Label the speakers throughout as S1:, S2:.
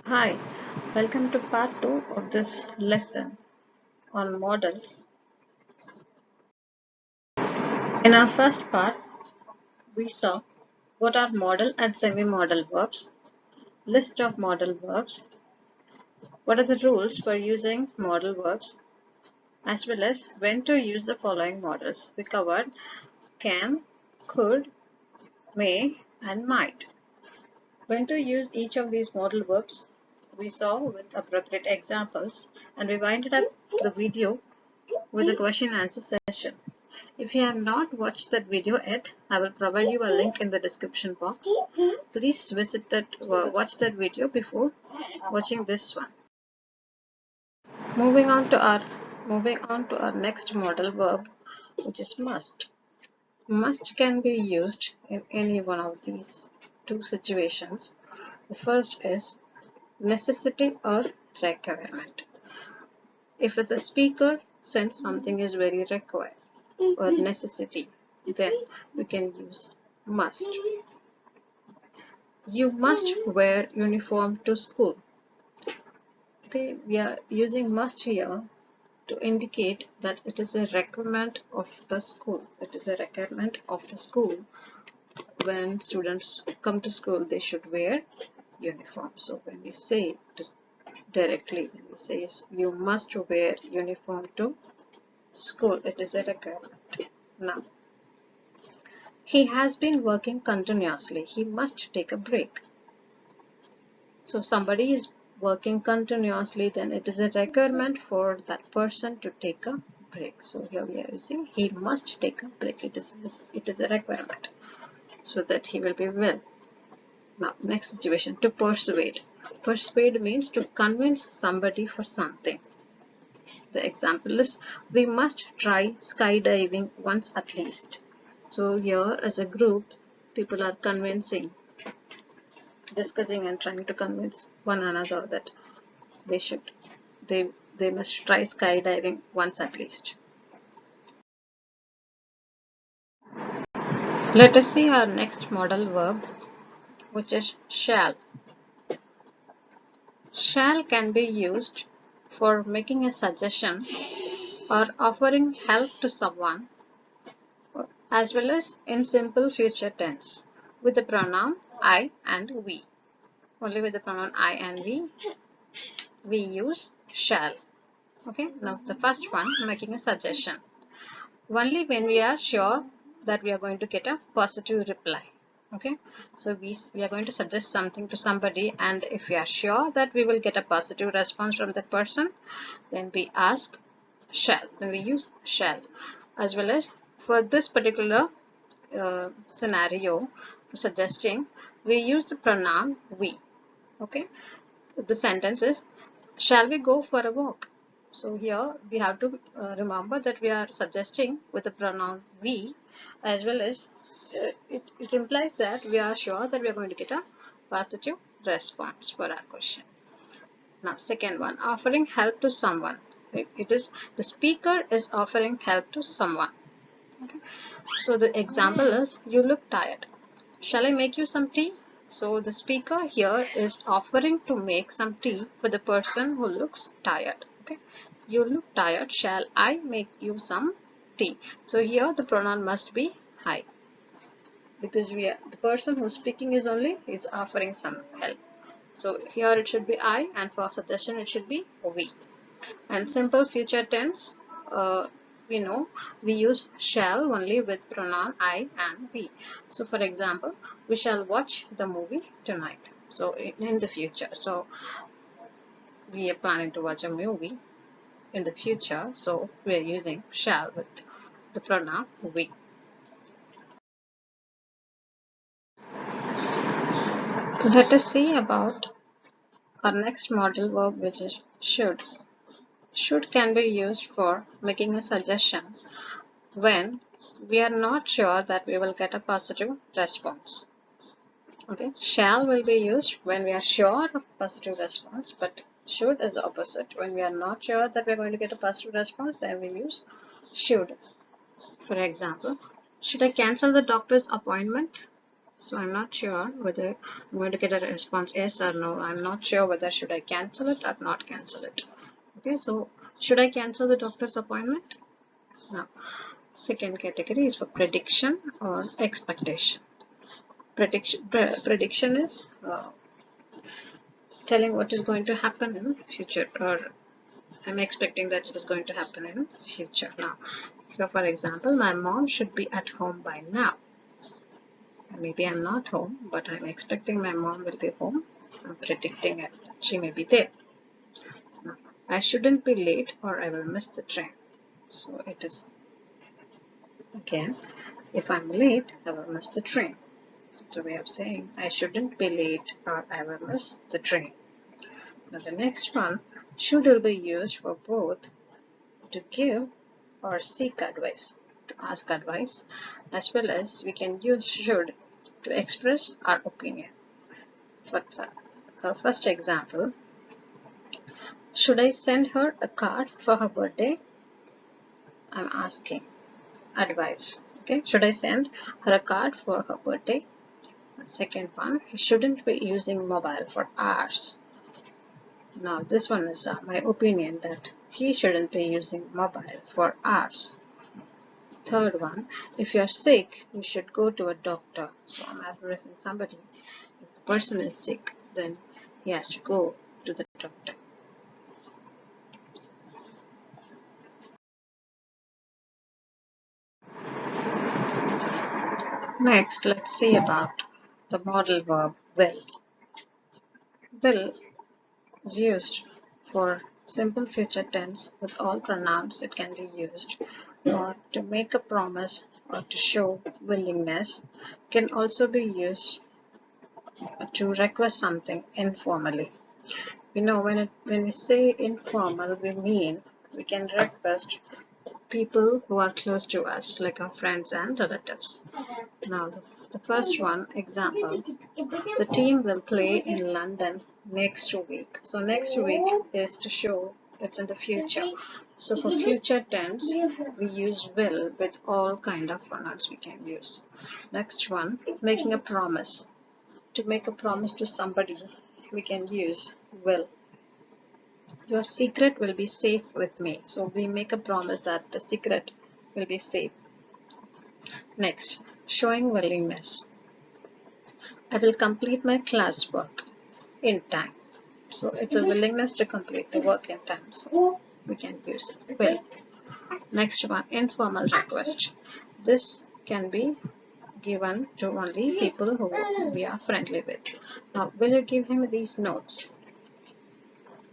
S1: Hi, welcome to part 2 of this lesson on modals. In our first part, we saw what are modal and semi-modal verbs, list of modal verbs, what are the rules for using modal verbs, as well as when to use the following modals. We covered can, could, may, and might. When to use each of these modal verbs, we saw with appropriate examples, and we winded up the video with a question and answer session. If you have not watched that video yet, I will provide you a link in the description box. Please visit that, watch that video before watching this one. Moving on to our next modal verb, which is must. Must can be used in any one of these two situations. The first is necessity or requirement. If the speaker says something is very required or necessity, then we can use must. You must wear uniform to school. Okay, we are using must here to indicate that it is a requirement of the school. It is a requirement of the school. When students come to school, they should wear uniform. So when we say directly, when we say you must wear uniform to school, it is a requirement. Now, he has been working continuously. He must take a break. So if somebody is working continuously, then it is a requirement for that person to take a break. So here we are using he must take a break. It is a requirement so that he will be well. Now next situation, to persuade. Persuade means to convince somebody for something. The example is we must try skydiving once at least. So here as a group, people are discussing and trying to convince one another that they should they must try skydiving once at least. Let us see our next modal verb, which is shall. Shall can be used for making a suggestion or offering help to someone, as well as in simple future tense with the pronoun I and we. Only with the pronoun I and we use shall. Okay, now the first one, making a suggestion. Only when we are sure that we are going to get a positive reply. Okay, so we are going to suggest something to somebody, and if we are sure that we will get a positive response from that person, then we ask shall, then we use shall. As well as for this particular scenario, for suggesting, we use the pronoun we. Okay, the sentence is, shall we go for a walk? So here we have to remember that we are suggesting with the pronoun we, as well as it implies that we are sure that we are going to get a positive response for our question. Now second one, offering help to someone. It is the speaker is offering help to someone. Okay. So the example is, you look tired. Shall I make you some tea? So the speaker here is offering to make some tea for the person who looks tired. Okay. You look tired. Shall I make you some tea? So here the pronoun must be I, because the person who's speaking is offering some help. So here it should be I, and for suggestion it should be we. And simple future tense, we know we use shall only with pronoun I and we. So for example, we shall watch the movie tonight. So in the future, so we are planning to watch a movie in the future, so we are using shall with the pronoun we. Let us see about our next modal verb, which is should. Should can be used for making a suggestion when we are not sure that we will get a positive response. Okay, shall will be used when we are sure of positive response, but should is the opposite. When we are not sure that we are going to get a positive response, then we use should. For example, should I cancel the doctor's appointment? So I'm not sure whether I'm going to get a response yes or no. I'm not sure whether should I cancel it or not cancel it. Okay, so should I cancel the doctor's appointment? No. Second category is for prediction or expectation. Prediction is telling what is going to happen in future, or I'm expecting that it is going to happen in future. Now, so for example, my mom should be at home by now. Maybe I'm not home, but I'm expecting my mom will be home. I'm predicting it. She may be there. Now, I shouldn't be late or I will miss the train. So it is, again, if I'm late, I will miss the train. It's a way of saying I shouldn't be late or I will miss the train. Now the next one, should will be used for both to give or seek advice, to ask advice, as well as we can use should to express our opinion. For first example, should I send her a card for her birthday? I'm asking advice. Okay, should I send her a card for her birthday? Second one, he shouldn't be using mobile for hours. Now this one is my opinion that he shouldn't be using mobile for hours. Third one, if you're sick, you should go to a doctor. So I'm addressing somebody. If the person is sick, then he has to go to the doctor. Next, let's see about the modal verb will. Will is used for simple future tense with all pronouns. It can be used or to make a promise or to show willingness. It can also be used to request something informally. You know, when we say informal, we mean we can request people who are close to us, like our friends and relatives. Now, the first one, example, the team will play in London next week. So next week is to show it's in the future. So for future tense, we use will with all kind of pronouns we can use. Next one, making a promise. To make a promise to somebody, we can use will. Your secret will be safe with me. So we make a promise that the secret will be safe. Next, showing willingness. I will complete my classwork in time. So it's a willingness to complete the work in time. So we can use will. Next one, informal request. This can be given to only people who we are friendly with. Now, will you give him these notes?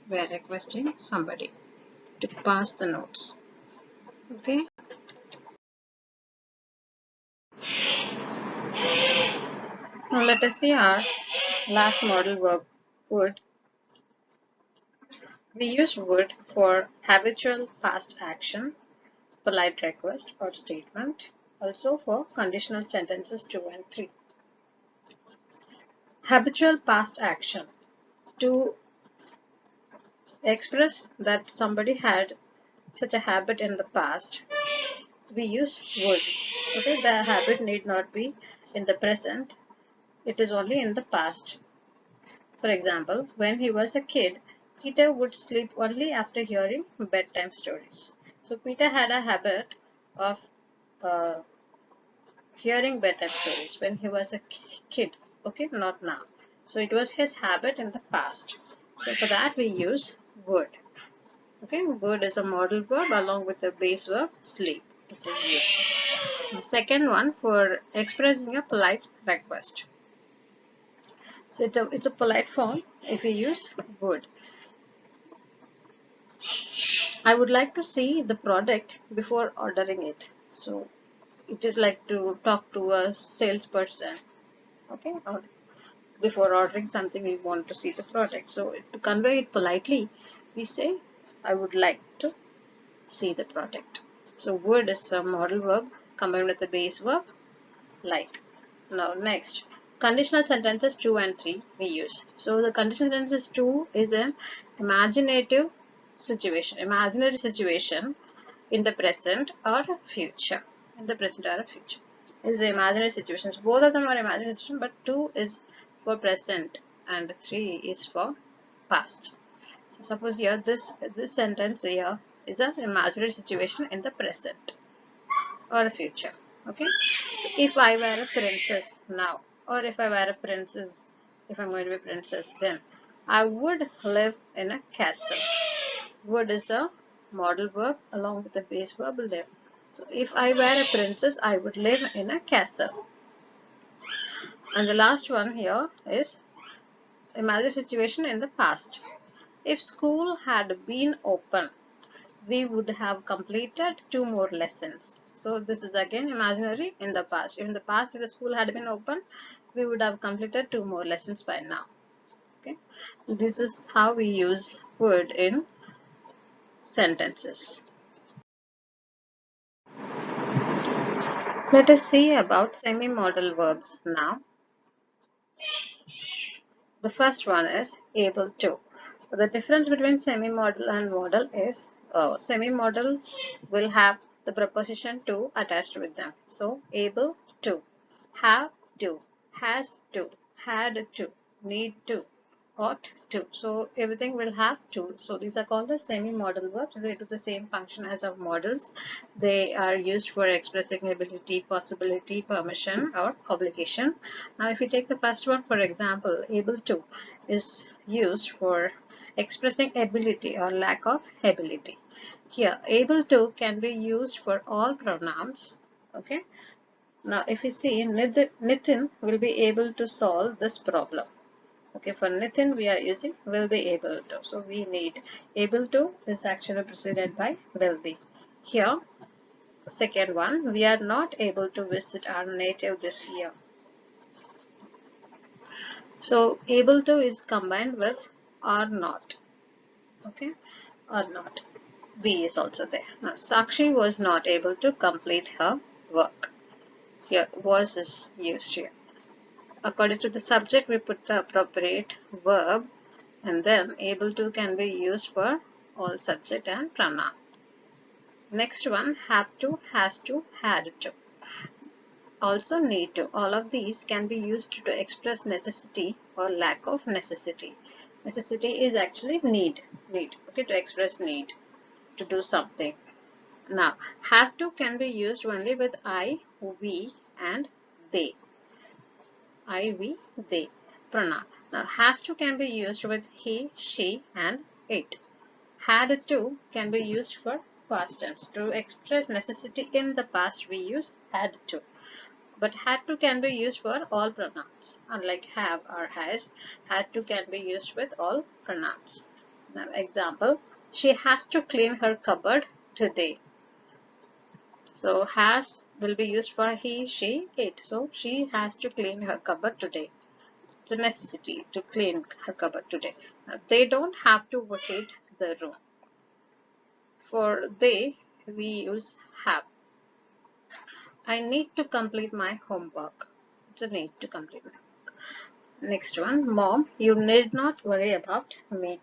S1: We are requesting somebody to pass the notes. Okay. Now let us see our last modal verb, would. We use would for habitual past action, polite request or statement, also for conditional sentences 2 and 3. Habitual past action. To express that somebody had such a habit in the past, we use would. Okay, the habit need not be in the present, it is only in the past. For example, when he was a kid, Peter would sleep only after hearing bedtime stories. So Peter had a habit of uh, hearing bedtime stories when he was a kid, okay, not now. So it was his habit in the past. So for that we use would. Okay, would is a modal verb along with the base verb sleep. It is used. The second one for expressing a polite request. So it's a polite form if we use would. I would like to see the product before ordering it. So it is like to talk to a salesperson, okay, or before ordering something we want to see the product. So to convey it politely, we say I would like to see the product. So would is a modal verb combined with the base verb like. Now next, conditional sentences 2 and 3 we use. So the conditional sentences 2 is an imaginary situation in the present or future. In the present or future. is the imaginary situations. Both of them are imaginary situations, but 2 is for present and 3 is for past. So suppose here this sentence here is an imaginary situation in the present or future. Okay. So if I were a princess now, or if I were a princess, if I'm going to be a princess, then I would live in a castle. Would is a modal verb along with the base verb live. So if I were a princess, I would live in a castle. And the last one here is imagine situation in the past. If school had been open, we would have completed 2 more lessons. So this is again imaginary in the past. In the past, if the school had been open, we would have completed 2 more lessons by now. Okay, this is how we use would in sentences. Let us see about semi-modal verbs now. The first one is able to. The difference between semi-modal and modal is semi-modal will have the preposition to attached with them. So able to, have to, has to, had to, need to, ought to. So everything will have to. So these are called the semi-modal verbs. They do the same function as of modals. They are used for expressing ability, possibility, permission, or obligation. Now if we take the first one, for example, able to is used for expressing ability or lack of ability. Here able to can be used for all pronouns. Okay. Now if we see Nitin will be able to solve this problem. Okay, for Nitin we are using will be able to. So we need able to is actually preceded by will be. Here, second one, we are not able to visit our native this year. So able to is combined with are not. Okay, are not. Be is also there. Now Sakshi was not able to complete her work. Here was is used here. According to the subject, we put the appropriate verb, and then able to can be used for all subject and pronoun. Next one, have to, has to, had to. Also need to. All of these can be used to express necessity or lack of necessity. Necessity is actually need. Okay, to express need to do something. Now, have to can be used only with I, we, and they. I, we, they pronoun. Now, has to can be used with he, she, and it. Had to can be used for past tense. To express necessity in the past, we use had to. But had to can be used for all pronouns. Unlike have or has, had to can be used with all pronouns. Now, example, she has to clean her cupboard today. So, has will be used for he, she, it. So, she has to clean her cupboard today. It's a necessity to clean her cupboard today. Now, they don't have to vacate the room. For they, we use have. I need to complete my homework. It's a need to complete my homework. Next one, Mom, you need not worry about me.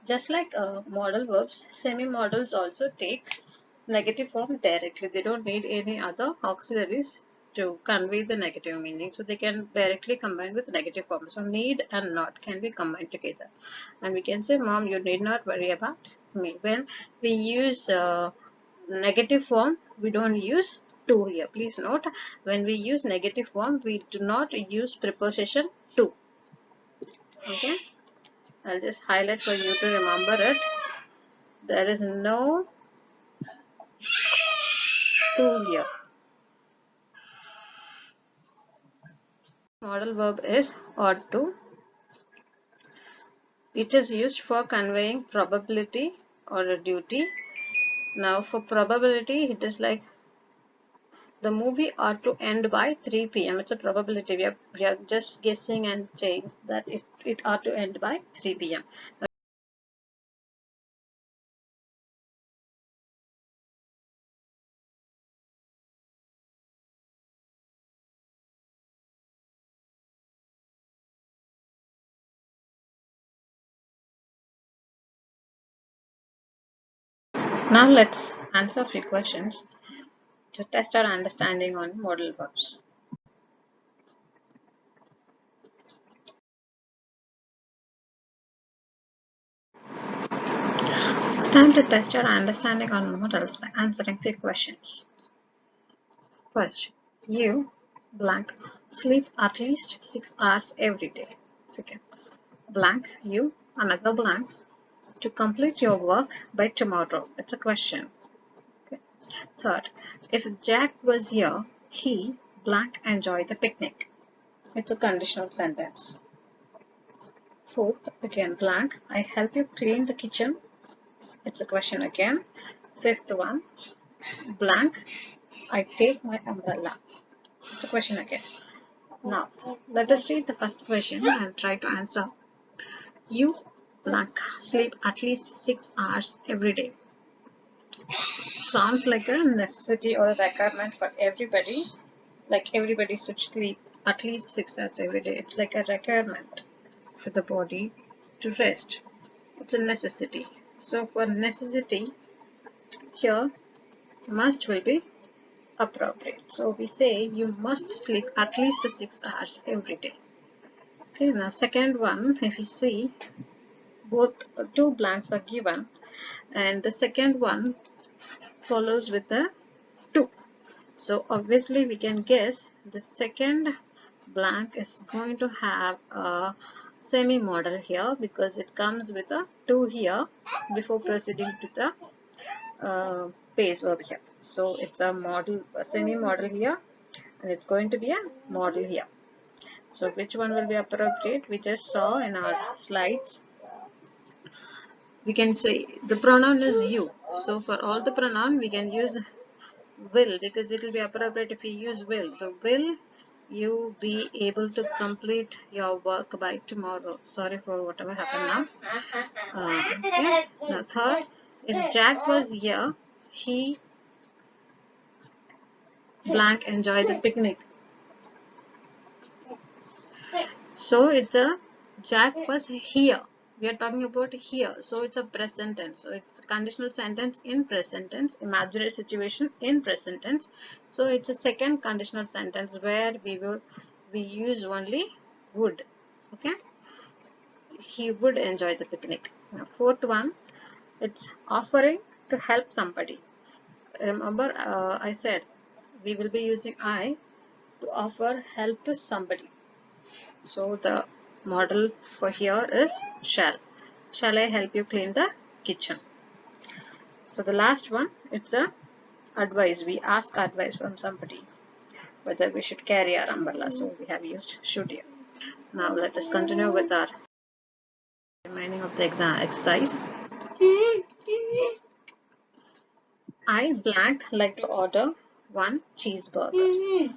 S1: Just like modal verbs, semi-modals also take negative form directly. They don't need any other auxiliaries to convey the negative meaning. So they can directly combine with negative form. So need and not can be combined together. And we can say, Mom, you need not worry about me. When we use negative form, we don't use to here. Please note, when we use negative form, we do not use preposition to. Okay. I'll just highlight for you to remember it. There is no to here. Modal verb is ought to. It is used for conveying probability or a duty. Now for probability, it is like the movie ought to end by 3 p.m. It's a probability. We are just guessing and saying that it ought to end by 3 p.m. Now let's answer a few questions. to test our understanding on modal verbs. It's time to test your understanding on modals by answering 3 questions. First, you blank sleep at least 6 hours every day. Second, blank you another blank to complete your work by tomorrow. It's a question. Okay. Third, if Jack was here, he blank enjoy the picnic. It's a conditional sentence. Fourth, again blank, I help you clean the kitchen. It's a question again. Fifth one, blank, I take my umbrella. It's a question again. Now, let us read the first question and try to answer. You blank sleep at least 6 hours every day. Sounds like a necessity or a requirement for everybody. Like everybody should sleep at least 6 hours every day. It's like a requirement for the body to rest. It's a necessity. So for necessity, here must will be appropriate. So we say you must sleep at least 6 hours every day. Okay, now second one, if you see both two blanks are given and the second one follows with a 2. So obviously we can guess the second blank is going to have a semi-modal here because it comes with a 2 here before proceeding to the base verb here. So it's a modal, a semi-modal here, and it's going to be a modal here. So which one will be appropriate? We just saw in our slides. We can say the pronoun is you. So for all the pronoun we can use will because it will be appropriate if we use will. So will you be able to complete your work by tomorrow? Sorry for whatever happened now. Okay. Now third, if Jack was here, he blank enjoy the picnic. So it's a Jack was here. We are talking about here. So it's a present tense. So it's a conditional sentence in present tense, imaginary situation in present tense. So it's a second conditional sentence where we use only would. Okay. He would enjoy the picnic. Now, fourth one, it's offering to help somebody. Remember, I said we will be using I to offer help to somebody. So the model for here is shall. Shall I help you clean the kitchen? So the last one, it's a advice. We ask advice from somebody whether we should carry our umbrella. So we have used should here. Now let us continue with our remaining of the exercise. I blank like to order 1 cheeseburger.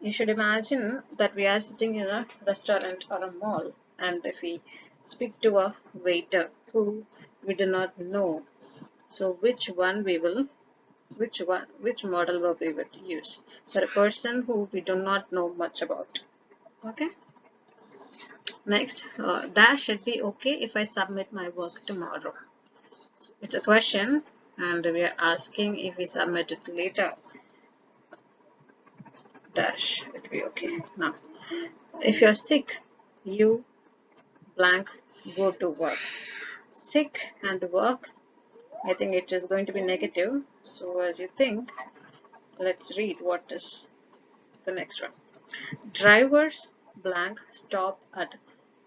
S1: You should imagine that we are sitting in a restaurant or a mall, and if we speak to a waiter who we do not know, so which model verb we would use for a person who we do not know much about. Okay. Next, dash should be okay if I submit my work tomorrow. It's a question, and we are asking if we submit it later. Dash it be okay. Now, if you're sick, you blank go to work. Sick and work, I think it is going to be negative. So as you think, let's read what is the next one. Drivers blank stop at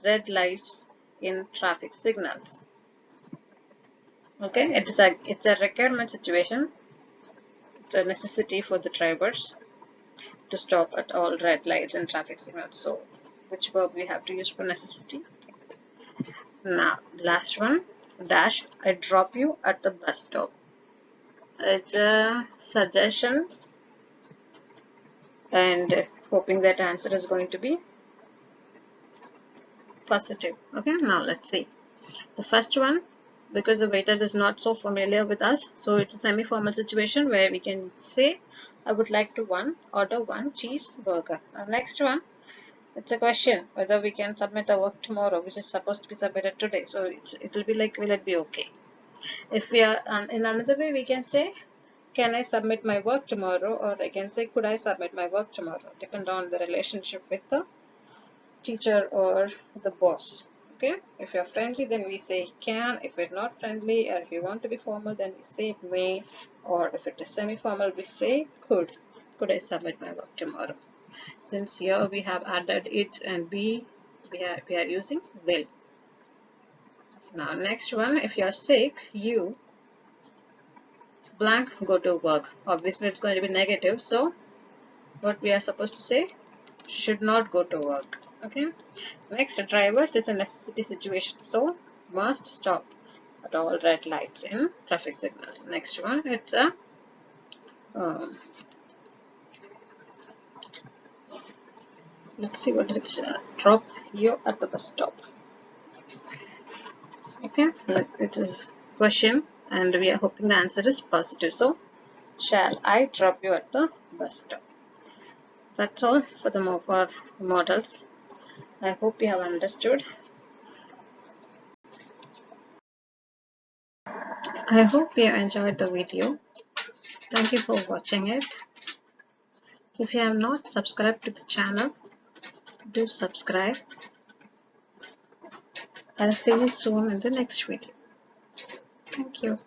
S1: red lights in traffic signals. Okay, it's a requirement situation. It's a necessity for the drivers to stop at all red lights and traffic signals. So which verb we have to use for necessity? Now last one, dash I drop you at the bus stop. It's a suggestion and hoping that answer is going to be positive. Okay, now let's see the first one. Because the waiter is not so familiar with us, so it's a semi-formal situation where we can say I would like to order 1 cheeseburger. Next one, it's a question whether we can submit our work tomorrow, which is supposed to be submitted today. So it will be like, will it be okay? If we are in another way, we can say can I submit my work tomorrow, or I can say could I submit my work tomorrow, depend on the relationship with the teacher or the boss. Okay, if you're friendly, then we say can. If we're not friendly, or if you want to be formal, then we say may, or if it is semi-formal, we say could. Could I submit my work tomorrow? Since here we have added it and be, we are using will. Now next one, if you are sick, you blank go to work. Obviously it's going to be negative, so what we are supposed to say, should not go to work. Okay, next, drivers is a necessity situation, so must stop at all red lights in traffic signals. Next one, it's a let's see what is it, drop you at the bus stop. Okay, it is question and we are hoping the answer is positive, so shall I drop you at the bus stop. That's all for the for models. I hope you have understood. I hope you enjoyed the video. Thank you for watching it. If you have not subscribed to the channel, do subscribe. I'll see you soon in the next video. Thank you.